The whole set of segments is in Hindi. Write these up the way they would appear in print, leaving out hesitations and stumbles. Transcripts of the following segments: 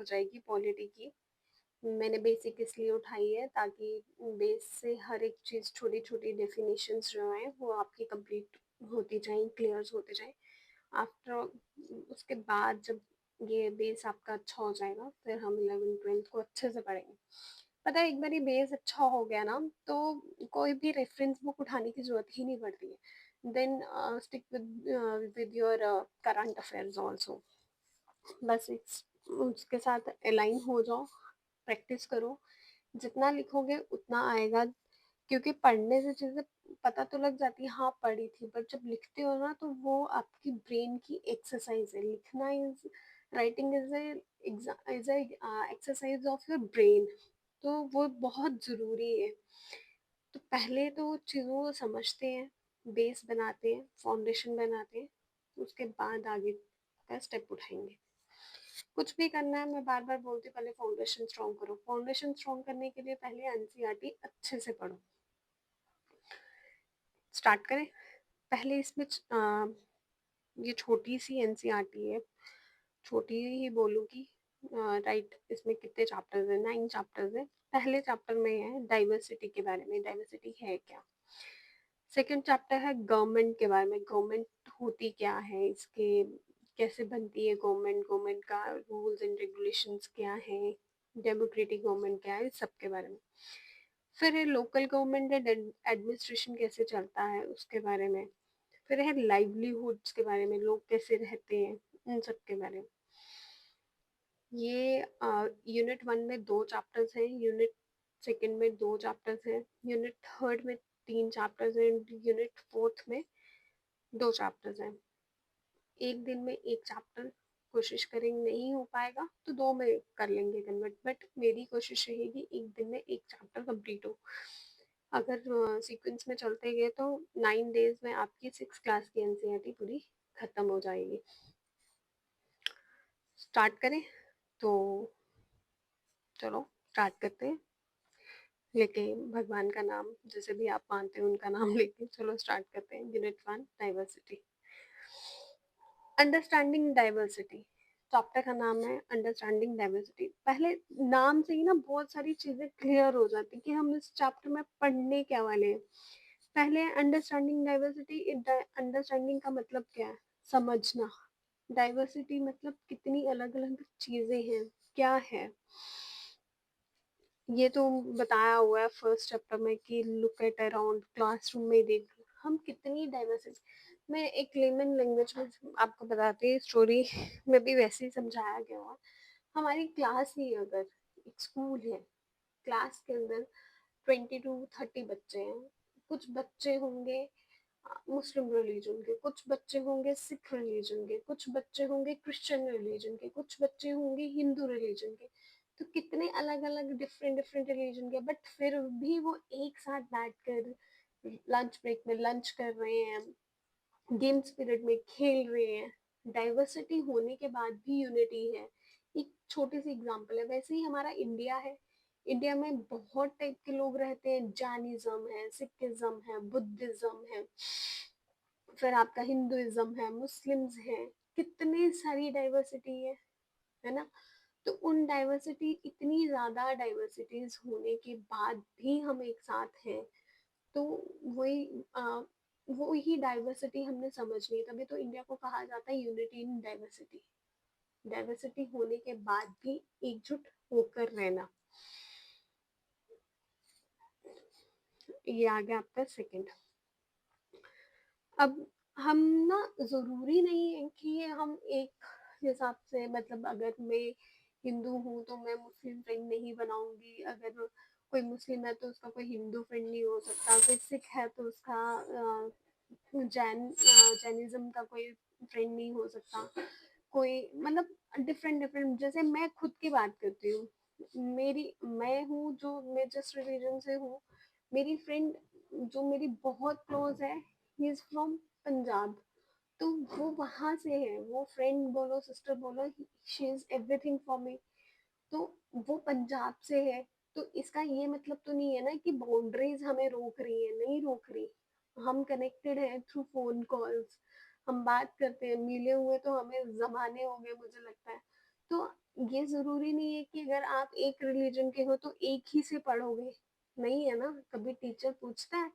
जाएगी पॉलिटी की। मैंने बेसिक इसलिए उठाई है ताकि बेस से हर एक चीज़ छोटी-छोटी डेफिनेशंस जो हैं वो आपकी कंप्लीट होती जाएँ, क्लियर्स होते जाएँ। आफ्टर उसके बाद जब ये बेस आपका अच्छा हो जाएगा फिर हम 11th-12th को अच्छे से पढ़ेंगे। पता है एक बार ये बेस अच्छा हो गया ना तो कोई भी रेफरेंस बुक उठाने की ज़रूरत ही नहीं पड़ती है। Then stick with your current affairs also. बस उसके साथ अलाइन हो जाओ, प्रैक्टिस करो, जितना लिखोगे उतना आएगा क्योंकि पढ़ने से चीज़ें पता तो लग जाती है हाँ पढ़ी थी बट जब लिखते हो ना तो वो आपकी ब्रेन की एक्सरसाइज है। लिखना is writing is exercise of your brain, तो वो बहुत ज़रूरी है। तो पहले तो चीज़ों को समझते हैं, बेस बनाते हैं, फाउंडेशन बनाते हैं, उसके बाद आगे का स्टेप उठाएंगे। कुछ भी करना है मैं बार बार बोलती हूँ पहले फाउंडेशन स्ट्रॉन्ग करो। फाउंडेशन स्ट्रॉन्ग करने के लिए पहले एनसीईआरटी अच्छे से पढ़ो। स्टार्ट करें। पहले इसमें ये छोटी सी एनसीईआरटी है, छोटी ही बोलूँगी। राइट, इसमें कितने चैप्टर्स हैं? 9 चैप्टर्स हैं। पहले चैप्टर में है डाइवर्सिटी के बारे में, डाइवर्सिटी है क्या। सेकंड चैप्टर है गवर्नमेंट के बारे में, गवर्नमेंट होती क्या है, इसके कैसे बनती है गवर्नमेंट, गवर्नमेंट का रूल्स एंड रेगुलेशंस क्या है, डेमोक्रेटिक गवर्नमेंट क्या है, इस सब के बारे में। फिर है लोकल गवर्नमेंट एंड एडमिनिस्ट्रेशन कैसे चलता है उसके बारे में। फिर है लाइवलीहुड्स के बारे में, लोग कैसे रहते हैं, उन सब के बारे में। ये यूनिट 1 में 2 चैप्टर्स हैं, यूनिट सेकंड में 2 चैप्टर्स हैं, यूनिट थर्ड में 3 चैप्टर्स हैं, यूनिट फोर्थ में 2 चैप्टर्स हैं। एक दिन में एक चैप्टर कोशिश करेंगे, नहीं हो पाएगा तो 2 में कर लेंगे कन्वर्ट, बट मेरी कोशिश रहेगी एक दिन में एक चैप्टर कंप्लीट हो। अगर सीक्वेंस में चलते गए तो 9 डेज में आपकी 6 क्लास की एनसीईआरटी पूरी खत्म हो जाएगी। स्टार्ट करें तो चलो स्टार्ट करते हैं, लेके भगवान का नाम, जैसे भी आप मानते हैं उनका नाम लेके चलो स्टार्ट करते हैं। Unit 1 diversity. Understanding diversity chapter का नाम है, अंडरस्टैंडिंग डाइवर्सिटी। पहले नाम से ही ना बहुत सारी चीजें क्लियर हो जाती कि हम इस चैप्टर में पढ़ने क्या वाले हैं। पहले अंडरस्टैंडिंग डाइवर्सिटी। अंडरस्टैंडिंग का मतलब क्या है? समझना। डाइवर्सिटी मतलब कितनी अलग अलग चीजें हैं, क्या है। ये तो बताया हुआ है फर्स्ट चैप्टर में कि लुक एट अराउंड, क्लासरूम में देख हम कितनी डाइवर्सिटी। मैं एक लेमन लैंग्वेज में आपको बताती हूँ, स्टोरी में भी वैसे ही समझाया गया हुआ। हमारी क्लास ही अगर एक स्कूल है, क्लास के अंदर 20 to 30 बच्चे हैं। कुछ बच्चे होंगे मुस्लिम रिलीजन के, कुछ बच्चे होंगे सिख रिलीजन के, कुछ बच्चे होंगे क्रिश्चियन रिलीजन के, कुछ बच्चे होंगे हिंदू रिलीजन के। तो कितने अलग अलग डिफरेंट डिफरेंट रिलीजन के, बट फिर भी वो एक साथ बैठकर लंच ब्रेक में लंच कर रहे हैं, गेम्स पीरियड में खेल रहे हैं। डाइवर्सिटी होने के बाद भी यूनिटी है। एक छोटी सी एग्जांपल है, वैसे ही हमारा इंडिया है। इंडिया में बहुत टाइप के लोग रहते हैं, जैनिज्म है, सिखिज्म है, बुद्धिज्म है, फिर आपका हिंदुइज्म है, मुस्लिम्स है, कितनी सारी डाइवर्सिटी है ना। तो उन डाइवर्सिटी, इतनी ज्यादा डाइवर्सिटीज होने के बाद भी हम एक साथ हैं। तो वही वो ही डाइवर्सिटी हमने समझनी है, तभी तो इंडिया को कहा जाता है यूनिटी इन डाइवर्सिटी। डाइवर्सिटी होने के बाद भी एकजुट होकर रहना। ये आ गया आपका सेकंड। अब हम ना, जरूरी नहीं है कि हम एक हिसाब से, मतलब अगर मैं हिंदू हूँ तो मैं मुस्लिम फ्रेंड नहीं बनाऊंगी, अगर कोई मुस्लिम है तो उसका कोई हिंदू फ्रेंड नहीं हो सकता, कोई सिख है तो उसका जैनिज्म का कोई फ्रेंड नहीं हो सकता, कोई मतलब डिफरेंट डिफरेंट। जैसे मैं खुद की बात करती हूँ, मेरी मैं हूँ जो मैं जिस रिलीजन से हूँ, मेरी फ्रेंड जो मेरी बहुत क्लोज है, ही इज फ्रॉम पंजाब। तो वो वहां से है, वो फ्रेंड बोलो सिस्टर बोलो, she is everything for me. तो वो पंजाब से है। तो इसका ये मतलब तो नहीं है ना कि बाउंड्रीज हमें रोक रही है, नहीं रोक रही। हम कनेक्टेड हैं थ्रू फोन कॉल्स, हम बात करते हैं, मिले हुए तो हमें जमाने हो गए मुझे लगता है। तो ये ज़रूरी नहीं है कि अगर आप एक रिलीजन के हो तो एक ही से पढ़ोगे, नहीं है ना। कभी टीचर पूछता है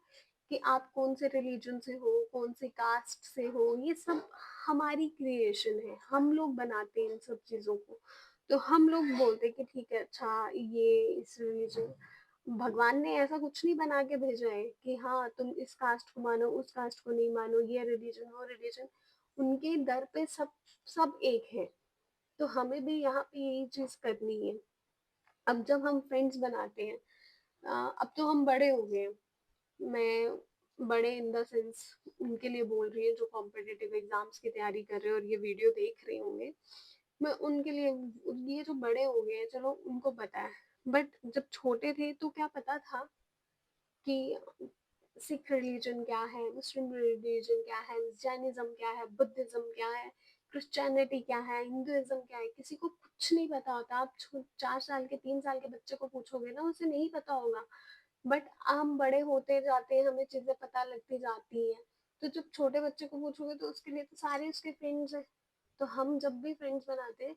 कि आप कौन से रिलीजन से हो, कौन से कास्ट से हो। ये सब हमारी क्रिएशन है, हम लोग बनाते हैं इन सब चीज़ों को। तो हम लोग बोलते हैं कि ठीक है, अच्छा ये इस रिलीजन, भगवान ने ऐसा कुछ नहीं बना के भेजा है कि हाँ तुम इस कास्ट को मानो, उस कास्ट को नहीं मानो, ये रिलीजन वो रिलीजन। उनके दर पे सब सब एक है। तो हमें भी यहाँ पे यही चीज करनी है। अब जब हम फ्रेंड्स बनाते हैं, अब तो हम बड़े हो गए हैं। मैं बड़े इन द सेंस उनके लिए बोल रही हूँ जो कॉम्पिटिटिव एग्जाम्स की तैयारी कर रहे हैं और ये वीडियो देख रहे होंगे। मैं उनके लिए, ये जो बड़े हो गए हैं चलो उनको पता है, बट जब छोटे थे तो क्या पता था कि सिख रिलीजन क्या है, मुस्लिम रिलीजन क्या है, जैनिज्म क्या है, बुद्धिज्म क्या है, क्रिश्चियनिटी क्या है, हिंदुइज्म क्या है। किसी को कुछ नहीं पता होता। आप 4 साल के 3 साल के बच्चे को पूछोगे ना, उसे नहीं पता होगा। बट हम बड़े होते जाते हैं, हमें चीजें पता लगती जाती हैं। तो जब छोटे बच्चे को पूछोगे तो उसके लिए तो सारे उसके फ्रेंड्स हैं। तो हम जब भी फ्रेंड्स बनाते हैं,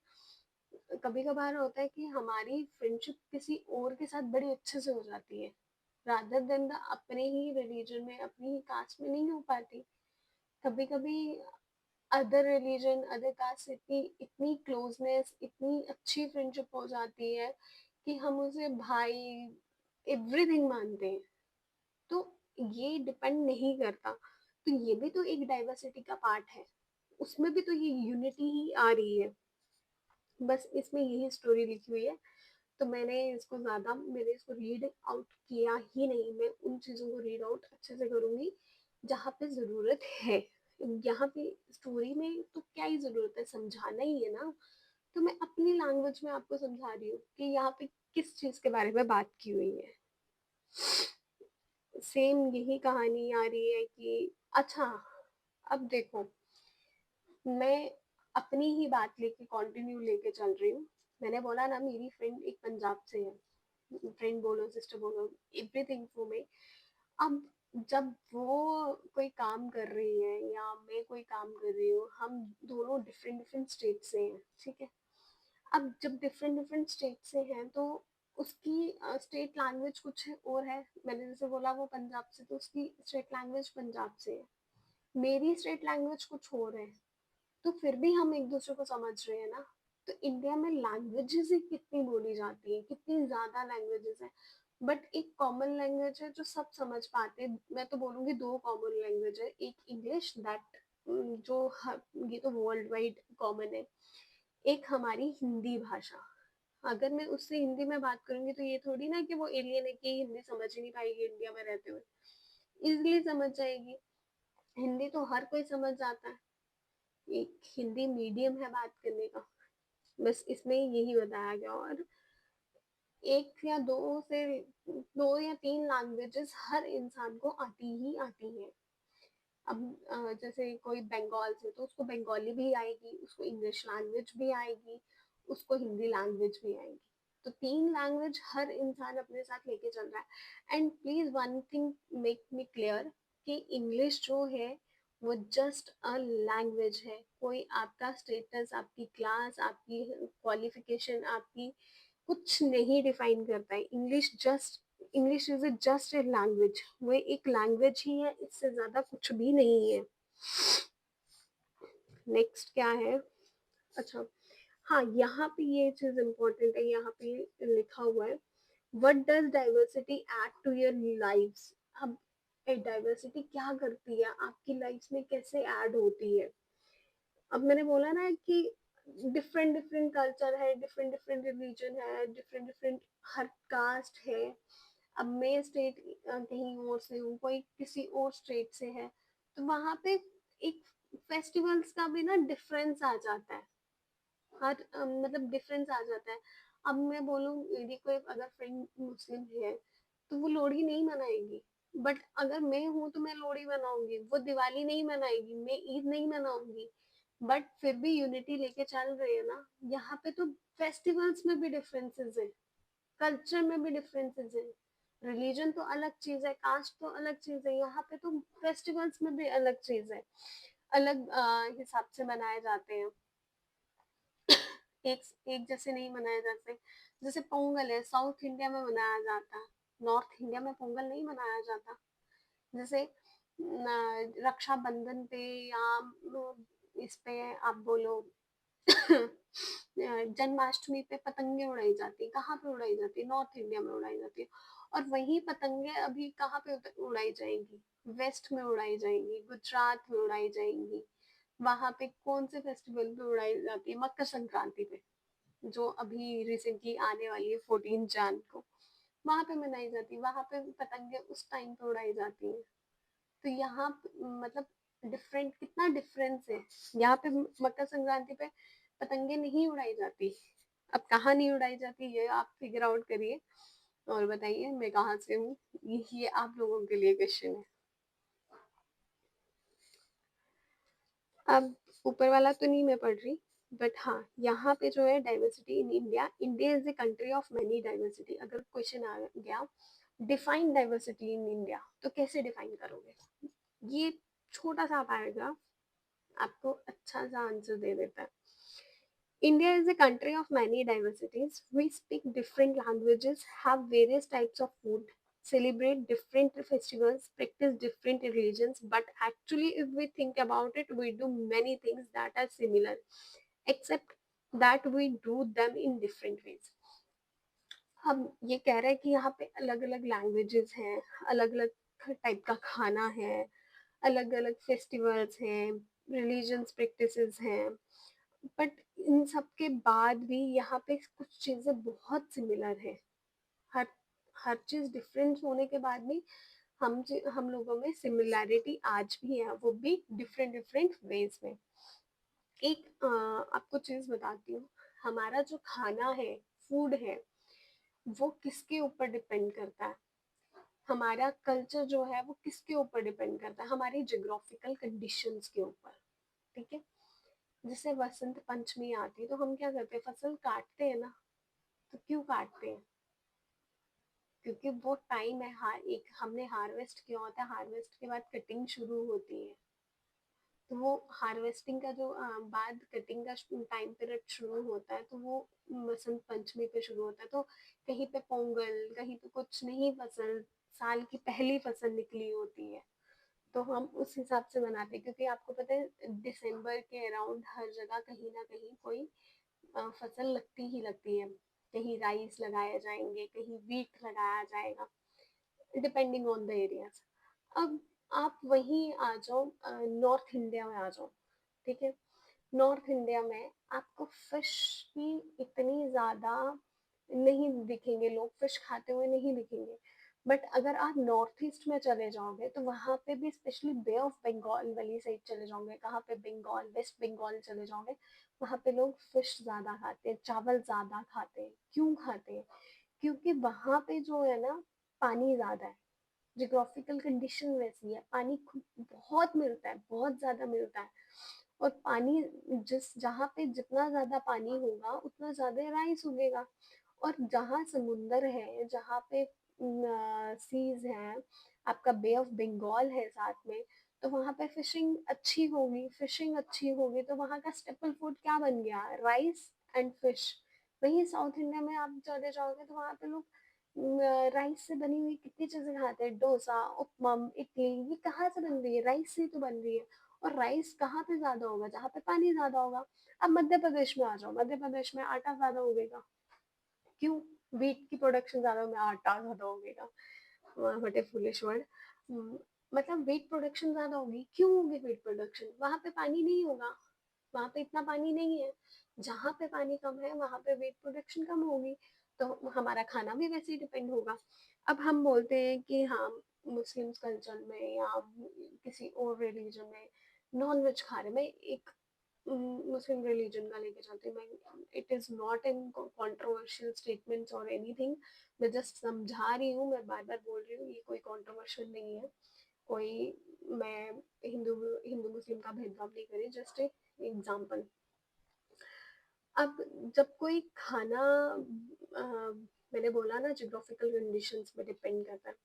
कभी कभार होता है कि हमारी फ्रेंडशिप किसी और के साथ बड़ी अच्छे से हो जाती है, रादर देन द अपने ही रिलीजन में, अपनी ही कास्ट में नहीं हो पाती। कभी कभी अदर रिलीजन, अदर कास्ट से इतनी इतनी क्लोजनेस, इतनी अच्छी फ्रेंडशिप हो जाती है कि हम उसे भाई एवरीथिंग मानते हैं। तो ये डिपेंड नहीं करता। तो ये भी तो एक डाइवर्सिटी का पार्ट है, उसमें भी तो ये यूनिटी ही आ रही है। बस इसमें यही स्टोरी लिखी हुई है। तो मैंने इसको रीड आउट किया ही नहीं। मैं उन चीज़ों को रीड आउट अच्छे से करूँगी जहाँ पे ज़रूरत है। यहाँ पे स्टोरी में तो क्या ही ज़रूरत है, समझाना ही है ना। तो मैं अपनी लैंग्वेज में आपको समझा रही हूँ कि यहाँ पे किस चीज़ के बारे में बात की हुई है। सेम यही कहानी आ रही है कि अच्छा, अब देखो, मैं अपनी ही बात लेके कंटिन्यू लेके चल रही हूँ। मैंने बोला ना मेरी फ्रेंड एक पंजाब से है, फ्रेंड बोलो सिस्टर बोलो, एवरीथिंग फॉर मी। अब जब वो कोई काम कर रही है या मैं कोई काम कर रही हूँ, हम दोनों डिफरेंट डिफरेंट स्टेट से हैं, ठीक है। अब जब डिफरेंट डिफरेंट स्टेट से हैं तो उसकी स्टेट लैंग्वेज कुछ है और है। मैंने जैसे बोला वो पंजाब से, तो उसकी स्टेट लैंग्वेज पंजाब से है, मेरी स्टेट लैंग्वेज कुछ और है। तो फिर भी हम एक दूसरे को समझ रहे हैं ना। तो इंडिया में लैंग्वेजेस ही कितनी बोली जाती है, कितनी ज्यादा लैंग्वेजेस है, बट एक कॉमन लैंग्वेज है जो सब समझ पाते हैं। मैं तो बोलूंगी दो कॉमन लैंग्वेज है, एक इंग्लिश दैट जो ये तो वर्ल्ड वाइड कॉमन है। एक हमारी हिंदी भाषा। अगर मैं उससे हिंदी में बात करूंगी तो ये थोड़ी ना कि वो एलियन है कि हिंदी समझ ही नहीं पाएगी, इंडिया में रहते हुए इजिली समझ जाएगी। हिंदी तो हर कोई समझ जाता है, एक हिंदी मीडियम है बात करने का। बस इसमें यही बताया गया। और एक या दो या तीन लैंग्वेजेस हर इंसान को आती ही आती है। अब जैसे कोई बंगाल से तो उसको बंगाली भी आएगी, उसको इंग्लिश लैंग्वेज भी आएगी, उसको हिंदी लैंग्वेज भी आएगी। तो तीन लैंग्वेज हर इंसान अपने साथ लेके चल रहा है। And please one thing make me clear कि इंग्लिश जो है वो जस्ट अ लैंग्वेज है। कोई आपका स्टेटस, आपकी क्लास, आपकी क्वालिफिकेशन, आपकी कुछ नहीं डिफाइन करता है। English is just a language, वो एक लैंग्वेज ही है, इससे ज्यादा कुछ भी नहीं है। नेक्स्ट क्या है, अच्छा, हाँ यहाँ पे ये चीज इम्पोर्टेंट है, यहाँ पे लिखा हुआ है what does diversity add to your lifes. अब डाइवर्सिटी क्या करती है आपकी लाइफ में, कैसे ऐड होती है। अब मैंने बोला ना कि डिफरेंट डिफरेंट कल्चर है, डिफरेंट डिफरेंट रिलीजन है, डिफरेंट डिफरेंट हर कास्ट है। अब मैं स्टेट कहीं और से हूँ, कोई किसी और स्टेट से है, तो वहां पे एक फेस्टिवल्स का भी ना डिफरेंस आ जाता है। हर मतलब डिफरेंस आ जाता है। अब मैं बोलूँ मेरी कोई अगर फ्रेंड मुस्लिम है तो वो लोहड़ी नहीं मनाएगी, बट अगर मैं हूँ तो मैं लोहड़ी मनाऊंगी। वो दिवाली नहीं मनाएगी, मैं ईद नहीं मनाऊंगी, बट फिर भी यूनिटी लेके चल रहे हैं ना। यहाँ पे तो फेस्टिवल्स में भी डिफरेंसेस है, कल्चर में भी डिफरेंसेस है। रिलीजन तो अलग चीज है, कास्ट तो अलग चीज है, यहाँ पे तो फेस्टिवल्स में भी अलग चीज है, अलग हिसाब से मनाए जाते हैं। एक एक जैसे नहीं मनाए जाते। जैसे पोंगल है, साउथ इंडिया में मनाया जाता है, नॉर्थ इंडिया में पोंगल नहीं मनाया जाता। जैसे रक्षाबंधन पे या इस पे आप बोलो जन्माष्टमी पे पतंगे उड़ाई जाती है, कहाँ पे उड़ाई जाती है? नॉर्थ इंडिया में उड़ाई जाती है। और वही पतंगे अभी कहाँ पे उड़ाई जाएंगी? वेस्ट में उड़ाई जाएंगी, गुजरात में उड़ाई जाएंगी। वहां पे कौन से फेस्टिवल पे उड़ाई जाती है? मकर संक्रांति पे, जो अभी रिसेंटली आने वाली है 14 जैन को, वहां पे मनाई जाती है। वहां पे पतंगे उस टाइम पे उड़ाई जाती है। तो यहाँ मतलब डिफरेंट, कितना डिफरेंस है। यहाँ पे मकर संक्रांति पे पतंगे नहीं उड़ाई जाती। अब कहाँ नहीं उड़ाई जाती ये आप फिगर आउट करिए और बताइए मैं कहाँ से हूँ। ये आप लोगों के लिए क्वेश्चन है। अब ऊपर वाला तो नहीं मैं पढ़ रही, बट हाँ यहाँ पे जो है diversity in India, India is a country of many diversity. अगर क्वेश्चन आ गया डिफाइन डाइवर्सिटी इन इंडिया, तो कैसे डिफाइन करोगे? ये छोटा सा पैराग्राफ आपको अच्छा सा आंसर दे देता है। India is a country of many diversities. We speak different languages, have various types of food, celebrate different festivals, practice different religions, but actually, if we think about it, we do many things that are similar, except that we do them in different ways. हम ये कह रहे हैं कि यहाँ पे अलग अलग लैंग्वेजेस हैं, अलग अलग टाइप का खाना है, अलग अलग फेस्टिवल्स हैं, रिलीजियस प्रैक्टिसेस हैं, बट इन सब के बाद भी यहाँ पे कुछ चीजें बहुत सिमिलर है। हर हर चीज डिफरेंस होने के बाद भी हम लोगों में सिमिलैरिटी आज भी है, वो भी डिफरेंट डिफरेंट वेज में। एक आपको चीज बताती हूँ, हमारा जो खाना है, फूड है, वो किसके ऊपर डिपेंड करता है? हमारा कल्चर जो है वो किसके ऊपर डिपेंड करता है? हमारी जियोग्राफिकल कंडीशंस के ऊपर। ठीक है, जैसे वसंत पंचमी आती है तो हम क्या करते हैं? फसल काटते हैं ना। तो क्यों काटते हैं? क्योंकि वो टाइम है, एक हमने हार्वेस्ट किया होता है, हार्वेस्ट के बाद कटिंग शुरू होती है। तो वो हार्वेस्टिंग का जो बाद कटिंग का टाइम पीरियड शुरू होता है, तो वो वसंत पंचमी पे शुरू होता है। तो कहीं पे पोंगल, कहीं पे कुछ नहीं, फसल साल की पहली फसल निकली होती है, तो हम उस हिसाब से मनाते हैं। क्योंकि आपको पता है दिसंबर के अराउंड हर जगह कहीं ना कहीं कोई फसल लगती ही लगती है। कहीं राइस लगाए जाएंगे, कहीं वीट लगाया जाएगा, डिपेंडिंग ऑन द एरियाज। अब आप वहीं आ जाओ, नॉर्थ इंडिया में आ जाओ। ठीक है, नॉर्थ इंडिया में आपको फिश की इतनी ज्यादा नहीं दिखेंगे, लोग फिश खाते हुए नहीं दिखेंगे। बट अगर आप नॉर्थ ईस्ट में चले जाओगे तो वहां पे भी, स्पेशली बे ऑफ बंगाल वाली साइड चले जाओगे, कहाँ पे, बंगाल, वेस्ट बंगाल चले जाओगे, वहां पे लोग फिश ज्यादा खाते हैं, चावल ज्यादा खाते हैं। क्यों खाते हैं? क्योंकि वहां पे जो है ना, पानी ज्यादा है, जियोग्राफिकल कंडीशन वैसी है, पानी बहुत मिलता है, बहुत ज्यादा मिलता है। और पानी, जिस जहाँ पे जितना ज्यादा पानी होगा उतना ज्यादा राइस उगेगा। और जहाँ समुंदर है, जहाँ पे सीज है, आपका बे ऑफ बंगाल है साथ में, तो वहां पे फिशिंग अच्छी होगी, फिशिंग अच्छी होगी तो वहां का स्टेपल फूड क्या बन गया? Rice and fish. वहीं साउथ इंडिया में आप चले जाओगे तो वहां पे लोग राइस से बनी हुई कितनी चीजें खाते हैं, डोसा, उपमा, इडली, ये कहाँ से बन रही है? राइस से तो बन रही है। और राइस कहाँ पे ज्यादा होगा? जहाँ पे पानी ज्यादा होगा। अब मध्य प्रदेश में आ जाओ, मध्य प्रदेश में आटा ज्यादा उगेगा। क्यों? वीट की प्रोडक्शन ज्यादा में आटा ज्यादा उगेगा। What a foolish word. मतलब वेट प्रोडक्शन ज्यादा होगी। क्यों होगी वेट प्रोडक्शन? वहां पे पानी नहीं होगा, वहां पे इतना पानी नहीं है। जहाँ पे पानी कम है वहां पे वेट प्रोडक्शन कम होगी, तो हमारा खाना भी वैसे ही डिपेंड होगा। अब हम बोलते हैं कि हाँ, मुस्लिम कल्चर में या किसी और रिलीजन में नॉन वेज खा रहे, मैं एक मुस्लिम रिलीजन का लेके चलती हूँ। मैं, it is not in controversial statements और एनीथिंग, मैं जस्ट समझा रही हूँ, मैं बार बार बोल रही हूँ, ये कोई कंट्रोवर्शियल नहीं है। कोई, मैं हिंदू हिंदू मुस्लिम का भेदभाव नहीं करी, जस्ट एक एग्जाम्पल। अब जब कोई खाना, मैंने बोला ना जियोग्राफिकल कंडीशंस पे डिपेंड करता है।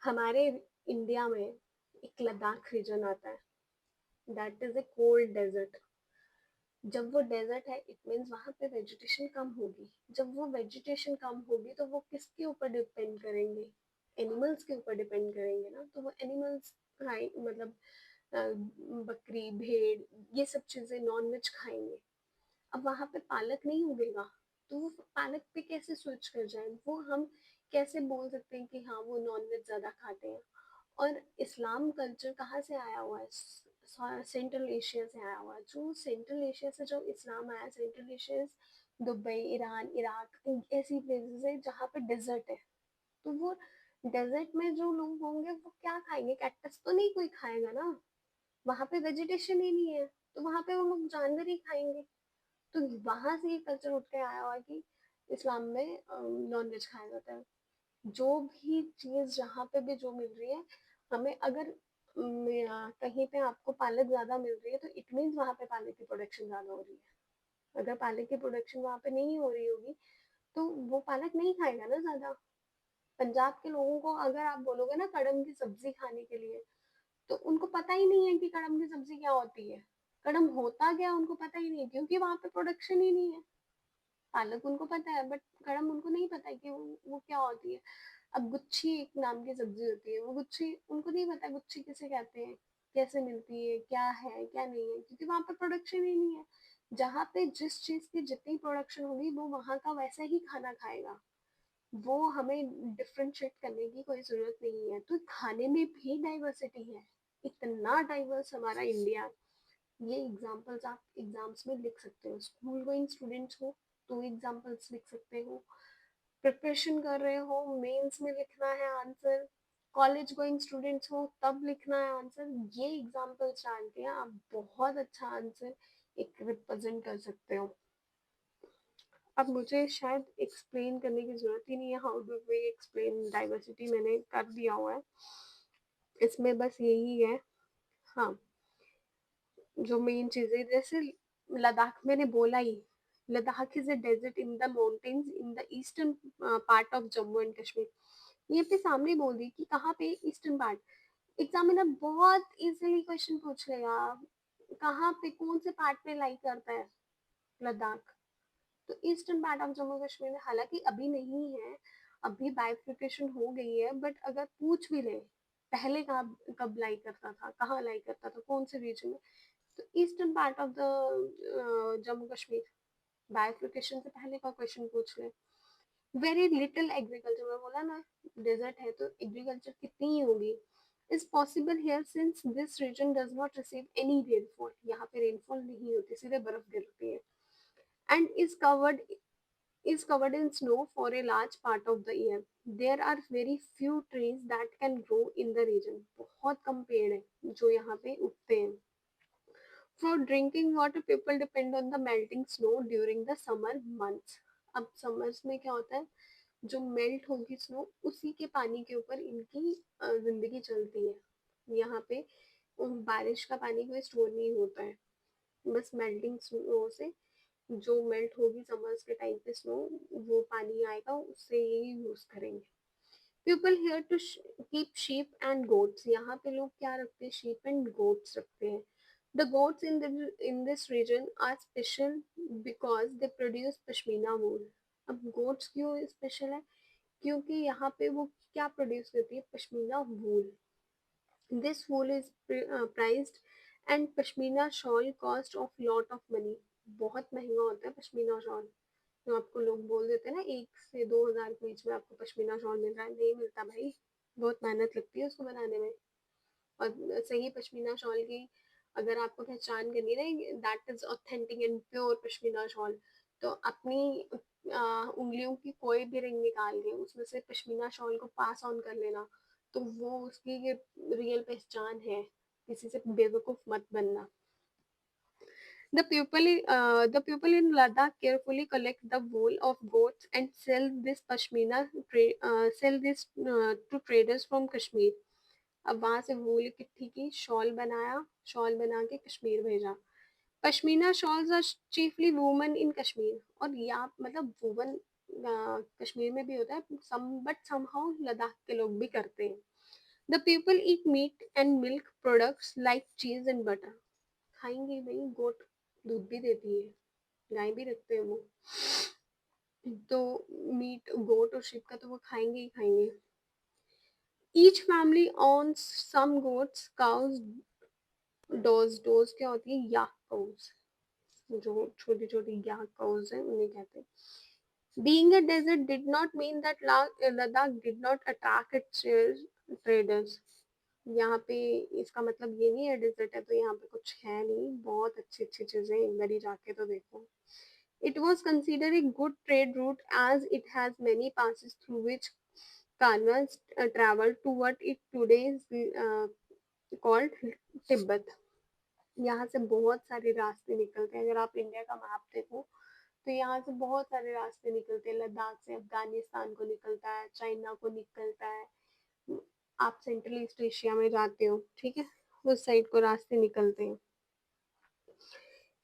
हमारे इंडिया में एक लद्दाख रीजन आता है, that is a cold desert. जब वो डेजर्ट है इट मीन्स वहाँ पे वेजिटेशन कम होगी। जब वो वेजिटेशन कम होगी तो वो किसके ऊपर डिपेंड करेंगे? एनिमल्स के ऊपर डिपेंड करेंगे ना। तो वो एनिमल्स खाए मतलब अ, बकरी भेड़ ये सब चीजें नॉन वेज खाएंगे। अब वहां पे पालक नहीं उगेगा तो वो पालक पे कैसे स्विच कर जाए? वो हम कैसे बोल सकते हैं कि हाँ वो नॉन वेज ज्यादा खाते हैं? और इस्लाम कल्चर कहाँ से आया हुआ है? सेंट्रल एशिया से आया हुआ है। जो सेंट्रल एशिया से जो इस्लाम आया, central Asia Dubai Iran Iraq ऐसी प्लेसेस है जहाँ पे डेजर्ट है। तो वो डेजर्ट में जो लोग होंगे वो क्या खाएंगे? कैक्टस तो नहीं कोई खाएगा ना। वहां पे वेजिटेशन ही नहीं है तो वहां पे वो लोग जानवर ही खाएंगे। तो वहां से ये कल्चर उठ के आया हुआ है कि इस्लाम में नॉन वेज खाया जाता है। जो भी चीज जहाँ पे भी जो मिल रही है हमें, अगर कहीं पे आपको पालक ज्यादा मिल रही है तो इट मीन्स वहां पे पालक की प्रोडक्शन ज्यादा हो रही है। अगर पालक की प्रोडक्शन वहां पे नहीं हो रही होगी तो वो पालक नहीं खाएगा ना ज्यादा। पंजाब के लोगों को अगर आप बोलोगे ना कड़म की सब्जी खाने के लिए तो उनको पता ही नहीं है कि कड़म की सब्जी क्या होती है। कड़म होता क्या उनको पता ही नहीं है क्योंकि वहां पे प्रोडक्शन ही नहीं है। पालक उनको पता है बट कड़म उनको नहीं पता है कि वो क्या होती है। अब गुच्छी एक नाम की सब्जी होती है, वो गुच्छी उनको नहीं पता गुच्छी किसे कहते हैं, कैसे मिलती है, क्या है क्या नहीं है, क्योंकि वहां पे प्रोडक्शन ही नहीं है। जहाँ पे जिस चीज की जितनी प्रोडक्शन होगी वो वहां का वैसा ही खाना खाएगा। वो हमें डिफरेंशिएट करने की कोई जरूरत नहीं है। तो खाने में भी डाइवर्सिटी है। इतना डाइवर्स हमारा इंडिया। ये एग्जांपल्स आप एग्जाम्स में लिख सकते हो। स्कूल गोइंग स्टूडेंट्स हो तो एग्जांपल्स लिख सकते हो। प्रिपरेशन कर रहे हो मेंस में लिखना है आंसर, कॉलेज गोइंग स्टूडेंट्स हो तब लिखना है आंसर। ये एग्जांपल्स डाल के आप बहुत अच्छा आंसर एक रिप्रेजेंट कर सकते हो। अब मुझे शायद एक्सप्लेन करने की जरूरत ही नहीं है। How do we explain diversity मैंने कर दिया हुआ है इसमें, बस यही है। हाँ, जो मेन चीजें जैसे लद्दाख मैंने बोला ही, Ladakh is a desert in the mountains in the eastern part of Jammu and Kashmir. ये पे सामने बोल दी कि कहाँ पे ईस्टर्न पार्ट। एग्जामिनर बहुत इजीली क्वेश्चन पूछ लेगा कहाँ पे कौन से पार्ट पे लाई करता है लद्दाख। तो eastern part of Jammu Kashmir में हालांकि अभी नहीं है, अभी बाइफिकेशन हो गई है, बट अगर पूछ भी ले पहले कहाँ कब लाई करता था, कहाँ लाई करता था, कौन से रीजन में, तो eastern part of the Jammu Kashmir. बाइफिकेशन से पहले का क्वेश्चन पूछ ले। वेरी लिटिल एग्रीकल्चर में बोला ना, डेजर्ट है तो एग्रीकल्चर कितनी ही होगी। Is possible here since this region does not receive any rainfall. यहाँ पे रेनफॉल नहीं होती, सीधे बर्फ गिरती है। And is covered in snow for a large part of the year. There are very few trees that can grow in the region. बहुत कम पेड़ है जो यहाँ पे उगते हैं। For drinking water, people depend on the melting snow during the summer months. अब summers में क्या होता है, जो मेल्ट होगी स्नो उसी के पानी के ऊपर इनकी जिंदगी चलती है। यहाँ पे बारिश का पानी कोई स्टोर नहीं होता है, बस मेल्टिंग स्नो से जो मेल्ट होगी समर्स के टाइम पे स्नो, वो पानी आएगा उससे ये यूज करेंगे। People here to keep sheep and goats. यहाँ पे लोग क्या रखते हैं? शीप एंड गोट्स रखते हैं। The goats in this region are special because they produce pashmina wool. अब गोट्स क्यों स्पेशल है? क्योंकि यहाँ पे वो क्या प्रोड्यूस करती है? Pashmina wool. This wool is prized and pashmina shawl cost of lot of money. बहुत महंगा होता है पश्मीना शॉल। जो आपको लोग बोल देते हैं ना 1 से 2 हजार के बीच में आपको पश्मीना शॉल मिल रहा है, नहीं मिलता भाई। बहुत मेहनत लगती है उसको बनाने में। और सही पश्मीना शॉल की अगर आपको पहचान करनी है ना, that is authentic and pure pashmina shawl, तो अपनी उंगलियों की कोई भी रिंग निकाल के उसमें से पश्मीना शॉल को पास ऑन कर लेना, तो वो उसकी रियल पहचान है। किसी से बेवकूफ मत बनना। The people in Ladakh carefully collect the wool of goats and sell this to traders from Kashmir. अब वहां से वूल इकट्ठी की, शॉल बनाया, शॉल बना के कश्मीर भेजा। Pashmina shawls are chiefly woman in Kashmir. और यहाँ मतलब वुमन कश्मीर में भी होता है सम, बट समहाउ लद्दाख के लोग भी करते हैं। The people eat meat and milk products like चीज एंड बटर। खाएंगे भाई गोट, दूध भी देती है, गाय भी रखते हैं वो, तो मीट गोट और शिप का तो वो खाएंगे ही खाएंगे। Each family owns some goats, cows, dose क्या होती है, याक काउस, जो छोटी छोटी याक काउस है उन्हें कहते हैं। Being a desert did not mean that Ladakh did not attract its traders. यहाँ पे इसका मतलब ये नहीं है डेजर्ट है तो यहाँ पे कुछ है नहीं, बहुत अच्छी अच्छी चीजें, एक बार ही जाके तो देखो। It was considered a good trade route as it has many passes through which caravans travel to what it today is called Tibet. यहाँ से बहुत सारे रास्ते निकलते हैं, अगर आप इंडिया का मैप देखो तो यहाँ से बहुत सारे रास्ते निकलते हैं, लद्दाख से अफगानिस्तान को निकलता है, चाइना को निकलता है, आप सेंट्रल ईस्ट एशिया में जाते हो, ठीक है, उस साइड को रास्ते निकलते हैं।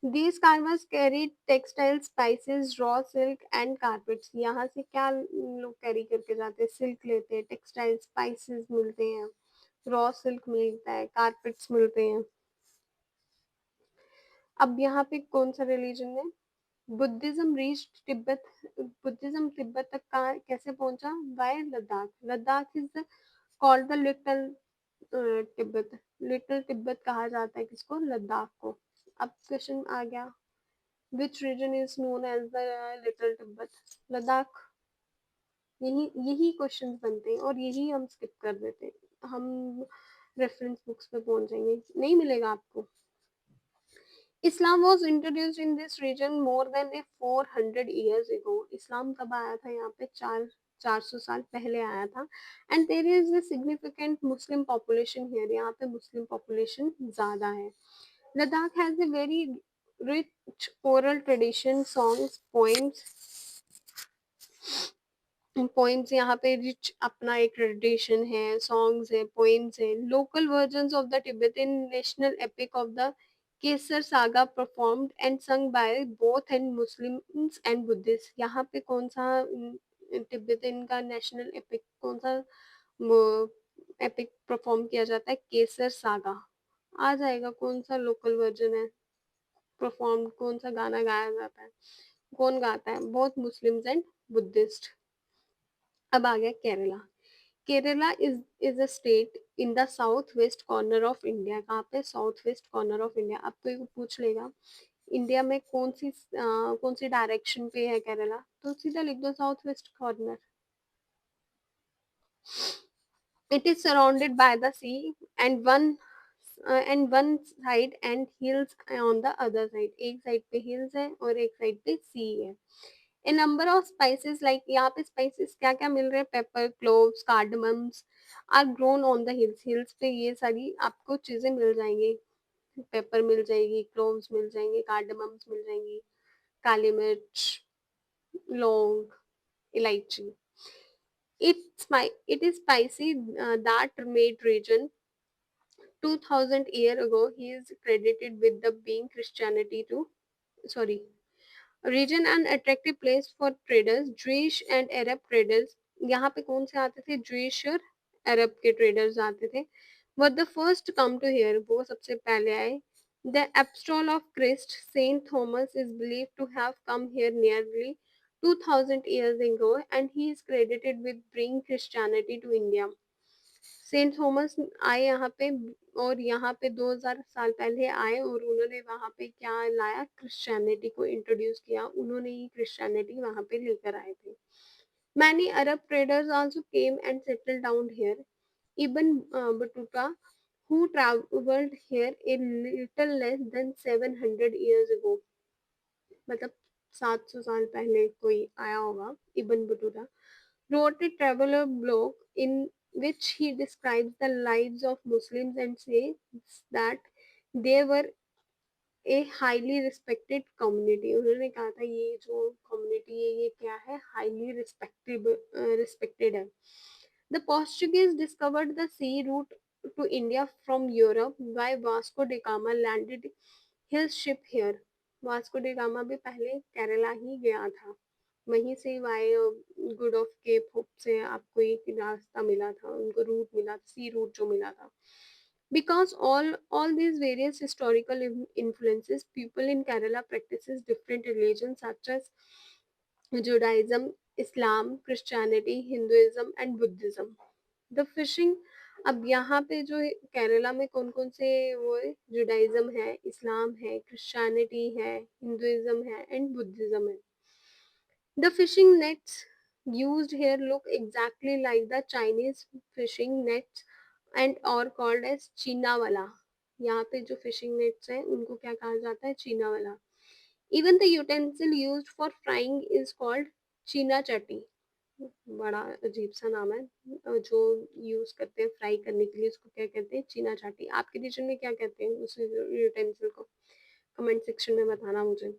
These caravans carried textiles, spices, raw silk and carpets. यहाँ से क्या लोग कैरी करके जाते हैं, सिल्क लेते हैं, टेक्सटाइल स्पाइसेस मिलते हैं, रॉ सिल्क मिलता है, कारपेट्स मिलते हैं। अब यहाँ पे कौन सा रिलीजन है, Buddhism reach Tibet, Buddhism Tibet तक कहाँ कैसे पहुंचा, by Ladakh. Ladakh is called the little Tibet, little Tibet कहा जाता है किसको, लद्दाख को। अब क्वेश्चन आ गया, which region is known as the little Tibet, Ladakh. यही यही क्वेश्चंस बनते हैं और यही हम स्किप कर देते हैं, हम रेफरेंस बुक्स पे पहुंच जाएंगे, नहीं मिलेगा आपको। Islam was introduced in this region more than a 400 years ago. इस्लाम कब आया था यहाँ पे, 400 साल पहले आया था। And there is a significant Muslim population here. यहाँ पे मुस्लिम population ज़्यादा है। Ladakh has a very rich oral tradition, songs, poems, poems यहाँ पे रिच अपना एक ट्रेडिशन है, सॉन्ग्स है, पोइम्स है, local versions of the Tibetan national epic of the Kesar saga performed and sung by both and Muslims and Buddhist. यहाँ पे कौन सा तिब्बतन का नेशनल एपिक, कौन सा एपिक परफॉर्म किया जाता है, केसर सागा। आ जाएगा कौन सा लोकल वर्जन है परफॉर्म, कौन सा गाना गाया जाता है, कौन गाता है, बोथ मुस्लिम्स एंड बुद्धिस्ट। अब आ गया Kerala. Kerala is a state in the south west corner of India. कहाँ पे, south west corner of India. अब कोई पूछ लेगा इंडिया में कौन सी डायरेक्शन पे है केरला, तो सीधा लिख दो south west corner. It is surrounded by the sea and one side and hills on the other side. एक साइड पे hills है और एक साइड पे sea है। A number of spices like यहाँ पे spices क्या क्या मिल रहे हैं, pepper, cloves, cardamoms are grown on the hills. Hills पे ये सारी आपको चीजें मिल जाएंगी, पेपर मिल जाएगी, क्लोव्स मिल जाएंगे, कार्डमम्स मिल जाएंगी, काली मिर्च, लौंग, इलायची। It is spicy that made region 2000 year ago. He is credited with the being Christianity to sorry region an attractive place for traders, Jewish and Arab traders. यहाँ पे कौन से आते थे, Jewish और Arab के traders आते थे। Were the first to come to here, वो सबसे पहले आए। The Apostol of Christ, Saint Thomas, is believed to have come here nearly 2000 years ago, and he is credited with bringing Christianity to India. Saint Thomas आए यहाँ पे और यहाँ पे 2000 साल पहले आए और उन्होंने वहाँ पे क्या लाया, क्रिश्चियनिटी को इंट्रोड्यूस किया, उन्होंने ही क्रिश्चियनिटी वहाँ पे लेकर आए थे। Many Arab traders also came and settle down here. Ibn Battuta who traveled here a little less than 700 years ago, मतलब 700 साल पहले कोई आया होगा, इब्न Battuta wrote a traveler blog in which he describes the lives of Muslims and says that they were a highly respected community. उन्होंने कहा था ये जो community है ये क्या है, highly respected है। The Portuguese discovered the sea route to India from Europe by Vasco da Gama landed his ship here. Vasco da Gama भी पहले केरला ही गया था, वहीं से via Good of Cape Hope से आपको एक रास्ता मिला था, उनको रूट मिला, सी रूट जो मिला था। Because all these various historical influences, people in Kerala practices different religions such as Judaism, Islam, Christianity, Hinduism and Buddhism. The fishing, अब यहाँ पे जो केरला में कौन कौन से वो है, जुडाइज्म है, इस्लाम है, क्रिश्चियनिटी है, हिंदुइज्म है एंड बुद्धिज्म है. The fishing nets used here look exactly like the Chinese fishing nets and or called as चीनावाला. यहाँ पे जो फिशिंग नेट्स हैं उनको क्या कहा जाता है, चीनावाला. Even the utensil used for frying is called cheena chatti. बड़ा अजीब सा नाम है. जो यूज करते हैं फ्राई करने के लिए उसको क्या कहते हैं, चीना चाटी. आपके रीजन में क्या कहते हैं उस यूटेंसिल को, कमेंट सेक्शन में बताना मुझे.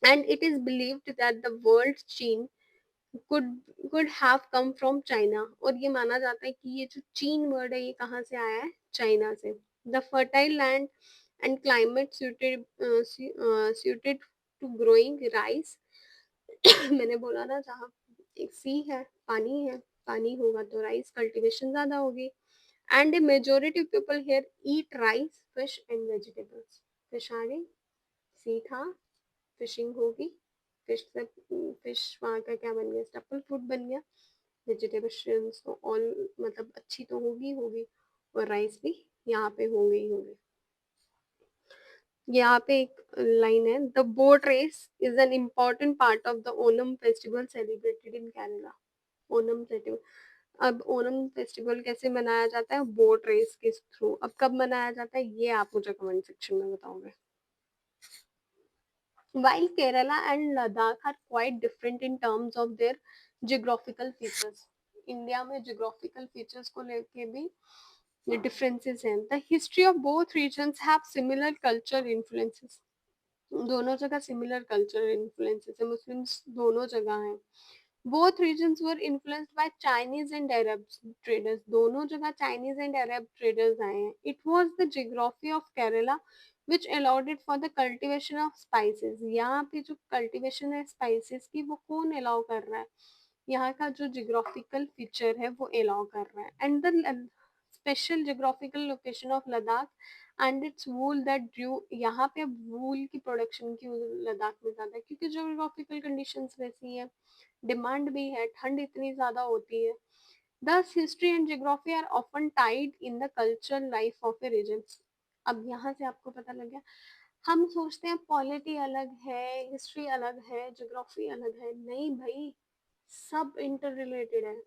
And it is believed that the world चीन could could have come from China. और ये माना जाता है कि ये जो चीन वर्ड है ये कहाँ से आया है, चाइना से. The fertile land and climate suited to growing rice. मैंने बोला ना, जहाँ एक सी है, पानी है, पानी होगा तो राइस कल्टीवेशन ज्यादा होगी. And a majority people here eat rice, fish and vegetables. Fish आ गई, सी था, फिशिंग होगी, फिश से फिश वहाँ का क्या बन गया, स्टैपल फूड बन गया. वेजिटेबल्स तो ऑल मतलब अच्छी तो होगी होगी, और राइस भी यहाँ पे होंगे ही होंगे. यहाँ पे एक लाइन है, the boat race is an important part of the Onam festival celebrated in Kerala. Onam festival, अब ओनम फेस्टिवल कैसे मनाया जाता है, बोट रेस के थ्रू. अब कब मनाया जाता है ये आप मुझे कमेंट सेक्शन में बताओगे. While Kerala and Ladakh are quite different in terms of their geographical features, India में geographical features को लेके भी differences हैं. The history of both regions have similar culture influences. दोनों जगह सिमिलर कल्चर इन्फ्लुएंसेस है, मुस्लिम्स दोनों जगह हैं. Both regions were influenced by Chinese and Arab traders. दोनों जगह चाइनीज एंड अरब ट्रेडर्स आए हैं. It was the geography of Kerala which allowed it for the cultivation of spices. यहाँ पे जो कल्टीवेशन है स्पाइसेस की वो कौन अलाउ कर रहा है, यहाँ का जो जियोग्राफिकल फीचर है वो अलाउ कर रहा है. And the special geographical location of Ladakh and it's wool that Drew. यहाँ पे वूल की प्रोडक्शन की लद्दाख में ज्यादा है क्योंकि जियोग्राफिकल कंडीशंस वैसी है, डिमांड भी है, ठंड इतनी ज्यादा होती है. Thus, history and geography are often tied in the cultural life of a region. अब यहाँ से आपको पता लग गया. हम सोचते हैं पॉलिटी अलग है, हिस्ट्री अलग है, ज्योग्राफी अलग है. नहीं भाई, सब इंटर रिलेटेड है.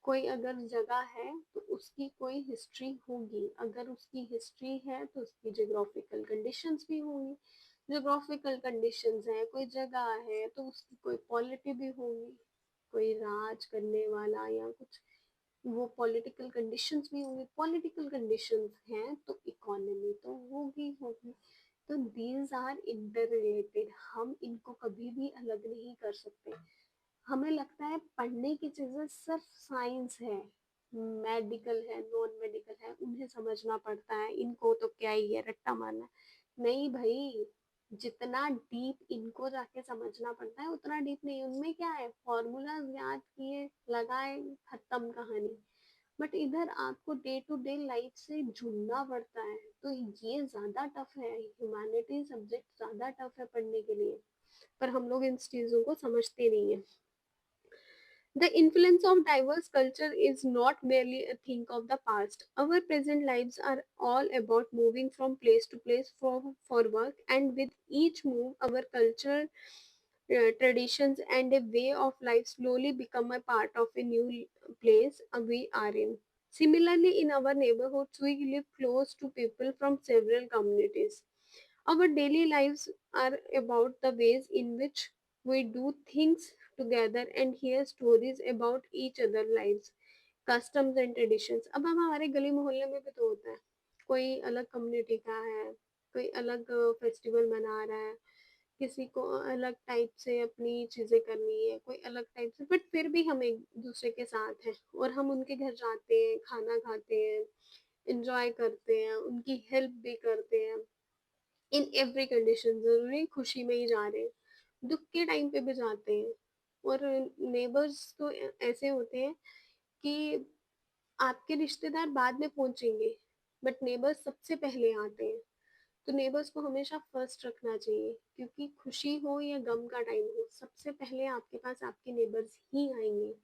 कोई अगर जगह है तो उसकी कोई हिस्ट्री होगी, अगर उसकी हिस्ट्री है तो उसकी जियोग्राफिकल कंडीशंस भी होंगी. जियोग्राफिकल कंडीशंस है, कोई जगह है तो उसकी कोई पॉलिटी भी होगी, कोई राज करने वाला या कुछ, वो पॉलिटिकल कंडीशंस भी होंगी. पॉलिटिकल कंडीशंस हैं तो इकोनॉमी तो होगी होगी. तो दीज आर इंटर रिलेटेड, हम इनको कभी भी अलग नहीं कर सकते. हमें लगता है पढ़ने की चीजें सिर्फ साइंस है, मेडिकल है, नॉन मेडिकल है, उन्हें समझना पड़ता है, इनको तो क्या ही है, रट्टा मारना है. नहीं भाई, जितना डीप इनको जाके समझना पड़ता है उतना डीप नहीं. उनमें क्या है, फॉर्मूलाज याद किए, लगाए, खत्म कहानी. बट इधर आपको डे टू डे लाइफ से जुड़ना पड़ता है, तो ये ज्यादा टफ है. ह्यूमैनिटी सब्जेक्ट ज्यादा टफ है पढ़ने के लिए, पर हम लोग इन चीजों को समझते नहीं है. The influence of diverse culture is not merely a thing of the past. Our present lives are all about moving from place to place for work, and with each move, our cultural traditions and a way of life slowly become a part of a new place we are in. Similarly, in our neighborhoods, we live close to people from several communities. Our daily lives are about the ways in which we do things together and hear stories about each other lives, customs and traditions. अब हम हमारे गली मोहल्ले में भी तो होता है, कोई अलग कम्युनिटी का है, कोई अलग फेस्टिवल मना रहा है, किसी को अलग टाइप से अपनी चीजें करनी है, कोई अलग टाइप से, बट फिर भी हम एक दूसरे के साथ हैं और हम उनके घर जाते हैं, खाना खाते हैं, इंजॉय करते हैं, उनकी हेल्प भी करते हैं. इन एवरी कंडीशन, जरूरी खुशी में ही जा रहे हैं, दुख के टाइम पे भी जाते हैं. और नेबर्स तो ऐसे होते हैं कि आपके रिश्तेदार बाद में पहुंचेंगे, बट नेबर्स सबसे पहले आते हैं। तो नेबर्स को हमेशा फर्स्ट रखना चाहिए, क्योंकि खुशी हो या गम का टाइम हो, सबसे पहले आपके पास आपके नेबर्स ही आएंगे।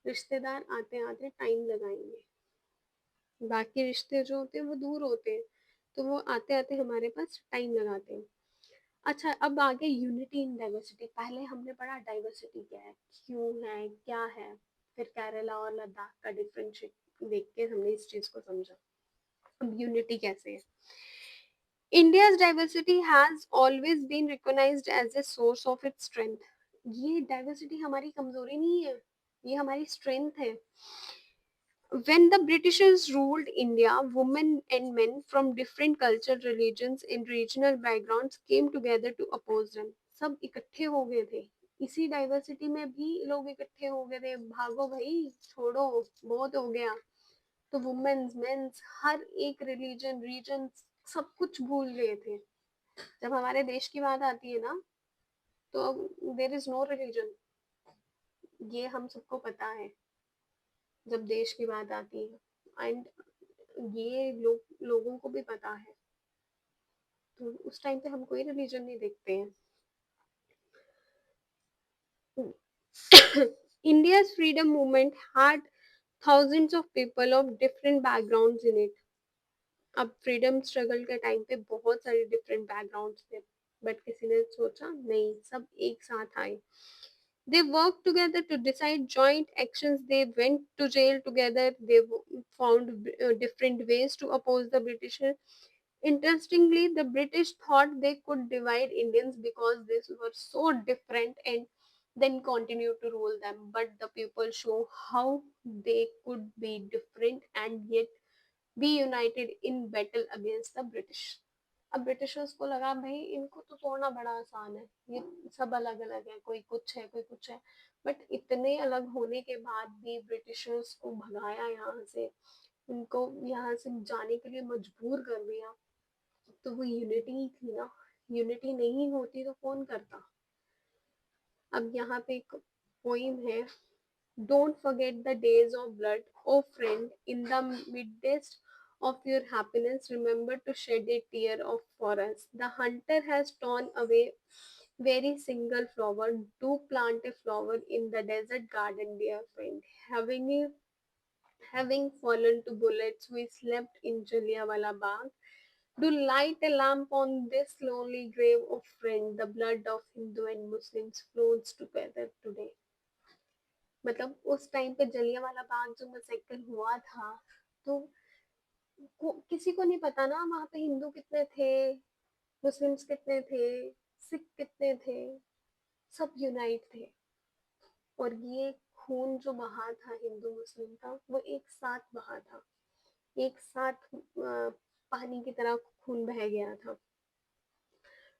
रिश्तेदार आते आते टाइम लगाएंगे, बाकी रिश्ते जो होते हैं वो दूर होते हैं, तो वो आते आते हमारे पास टाइम लगाते हैं। अच्छा, अब आगे यूनिटी इन डाइवर्सिटी। पहले हमने पढ़ा डाइवर्सिटी क्या है, क्यों है, क्या है, फिर केरला और लद्दाख का डिफरेंशिएट देख के हमने इस चीज को समझा। अब यूनिटी कैसे है। India's diversity has always been recognized as a source of its strength. ये डाइवर्सिटी हमारी कमजोरी नहीं है, ये हमारी स्ट्रेंथ है। When the Britishers ruled India, women and men from different cultural religions and regional backgrounds came together to oppose them. सब इकट्ठे हो गए थे, इसी डाइवर्सिटी में भी लोग इकट्ठे हो गए थे, भागो भाई, छोड़ो, बहुत हो गया। तो वुमेन्स मेंस हर एक रिलीजन रीजन सब कुछ भूल गए थे। जब हमारे देश की बात आती है ना, तो देर इज नो रिलीजन, ये हम सबको पता है जब देश की बात आती है। एंड ये लोगों को भी पता है, तो उस टाइम पे हम कोई रिलीजन नहीं देखते हैं। India's freedom movement had thousands of people of different backgrounds in it. अब फ्रीडम स्ट्रगल के टाइम पे बहुत सारे डिफरेंट बैकग्राउंड्स थे, बट किसी ने सोचा नहीं, सब एक साथ आए। They worked together to decide joint actions. They went to jail together. They found different ways to oppose the British. Interestingly, the British thought they could divide Indians because they were so different and then continue to rule them. But the people show how they could be different and yet be united in battle against the British. अब ब्रिटिशर्स को लगा भाई इनको तो तोड़ना बड़ा आसान है, ये सब अलग अलग है, कोई कुछ है कोई कुछ है। बट इतने अलग होने के बाद भी ब्रिटिशर्स को भगाया यहाँ से, उनको यहाँ से जाने के लिए मजबूर कर दिया। तो वो यूनिटी ही थी ना, यूनिटी नहीं होती तो कौन करता। अब यहाँ पे एक पोइम है। Don't forget the days of blood, O friend. In the midst of your happiness, remember to shed a tear of for us. The hunter has torn away very single flower. Do plant a flower in the desert garden, dear friend. Having fallen to bullets, we slept in Jallianwala Bagh. Do light a lamp on this lonely grave of friend. The blood of Hindu and Muslims flows together today. मतलब उस टाइम पे जलियांवाला बाग जो मैसेकर हुआ था, तो किसी को नहीं पता ना वहां पे हिंदू कितने थे, मुस्लिम्स कितने थे, सिख कितने थे, सब यूनाइट थे। और ये खून जो बहा था हिंदू मुस्लिम का, वो एक साथ बहा था, एक साथ पानी की तरह खून बह गया था।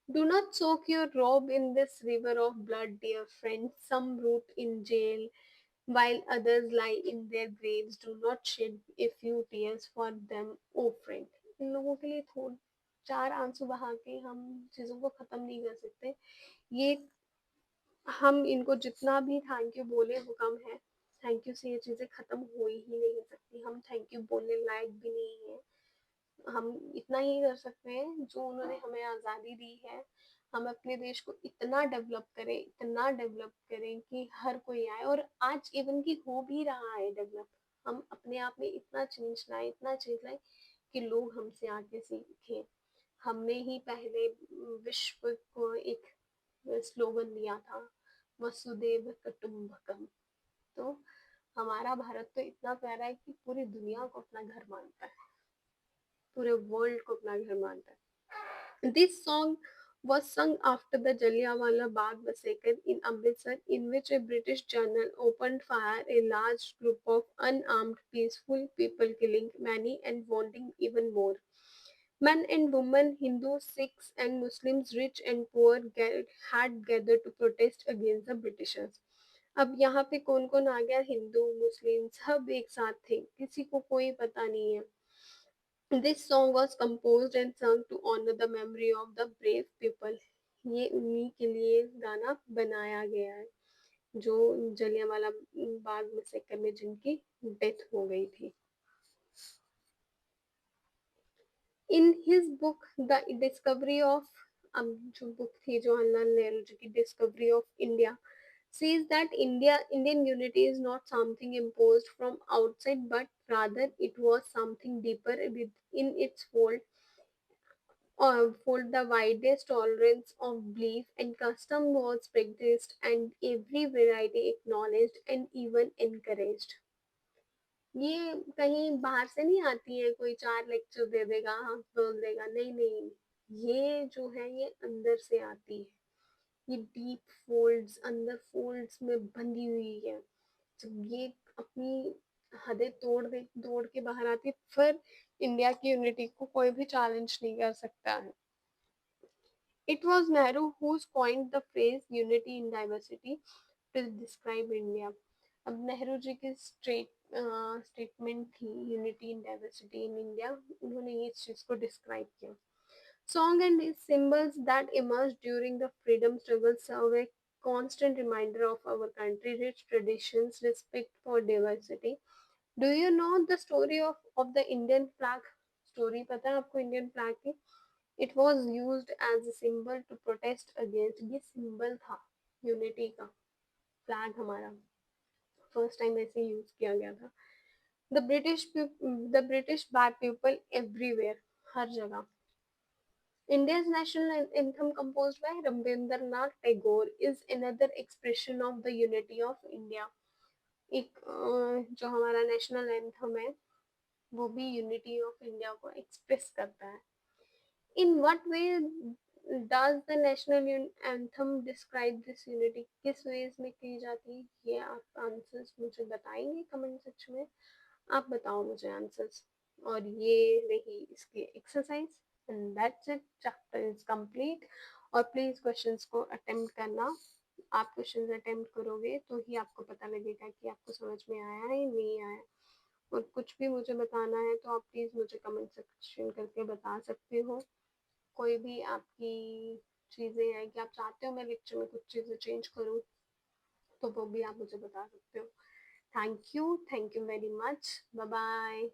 Do not soak your robe in this river of blood, dear friend. Some root in jail, while others lie in their graves. Do not shed a few tears for them, O friend. इन लोगों के लिए थोड़ चार आंसू बहा के हम चीजों को खत्म नहीं कर सकते। ये हम इनको जितना भी थैंक यू बोले वो कम है। थैंक यू से ये चीजें खत्म हो ही नहीं सकती, हम थैंक यू बोलने लायक भी नहीं है। हम इतना ही कर सकते हैं, जो उन्होंने हमें आज़ादी दी है, हम अपने देश को इतना डेवलप करें, इतना डेवलप करें कि हर कोई आए। और आज इवन की हो भी रहा है डेवलप। हम अपने आप में इतना चेंज लाए, इतना चेंज लाए कि लोग हमसे आके सीखें। हमने ही पहले विश्व को एक स्लोगन दिया था, वसुदेव कुटुंबकम। तो हमारा भारत तो इतना प्यारा है कि पूरी दुनिया को अपना घर मानता है, पूरे वर्ल्ड को अपना घर मानता है। This song was sung after the Jallianwala Bagh massacre in Amritsar, in which a British general opened fire a large group of unarmed, peaceful people, killing many and wounding even more. Men and women, Hindus, Sikhs, and Muslims, rich and poor, had gathered to protest against the Britishers. अब यहाँ पे कौन कौन आ गया, हिंदू मुस्लिम सब एक साथ थे, किसी को कोई पता नहीं है। This song was composed and sung to honor the memory of the brave people. ये उन्हीं के लिए गाना बनाया गया है जो जलियांवाला बाग मैसेकर में जिनकी डेथ हो गई थी। In his book the discovery of, जो बुक थी जवाहरलाल नेहरू जी की, discovery of India, says that Indian unity is not something imposed from outside, but rather it was something deeper within its fold. The widest tolerance of belief and custom was practiced, and every variety acknowledged and even encouraged. ये कहीं बाहर से नहीं आती है, कोई चार लेक्चर दे देगा, हाँ बोल देगा, नहीं नहीं, ये जो है ये अंदर से आती है। ये डीप फोल्ड्स, अंदर फोल्ड्स में बंधी हुई है। जब ये अपनी हदें तोड़ के बाहर आती है, फिर इंडिया की यूनिटी को कोई भी चैलेंज नहीं कर सकता है। It was Nehru who coined the phrase unity in diversity to describe India. अब नेहरू जी की स्टेटमेंट थी unity in diversity in India, उन्होंने ये चीज को डिस्क्राइब किया। Song and its symbols that emerged during the freedom struggle serve a constant reminder of our country's rich traditions, respect for diversity. Do you know the story of the Indian flag? Story पता है आपको इंडियन फ्लैग की? It was used as a symbol to protest against, ये symbol था यूनिटी का, फ्लैग हमारा फर्स्ट टाइम ऐसे यूज किया गया था। The British by people everywhere, हर जगह। India's national anthem, composed by Rabindranath Tagore, is another expression of the unity of India. एक जो हमारा नेशनल एंथम है वो भी यूनिटी ऑफ इंडिया को एक्सप्रेस करता है। In what way does the national anthem describe this unity, किस वेज में की जाती है, ये आप आंसर्स मुझे बताएंगे कमेंट सेक्शन में। आप बताओ मुझे आंसर्स। और ये रही इसकी exercise, and that's it, chapter is complete. और प्लीज क्वेश्चंस को अटेम्प्ट करना। आप क्वेश्चंस अटेम्प्ट करोगे तो ही आपको पता लगेगा कि आपको समझ में आया है नहीं आया। और कुछ भी मुझे बताना है तो आप प्लीज मुझे कमेंट सेक्शन करके बता सकते हो। कोई भी आपकी चीजें हैं कि आप चाहते हो मैं लेक्चर में कुछ चीजें चेंज करूँ, तो वो भी आप मुझे बता सकते हो। Thank you very much, bye bye.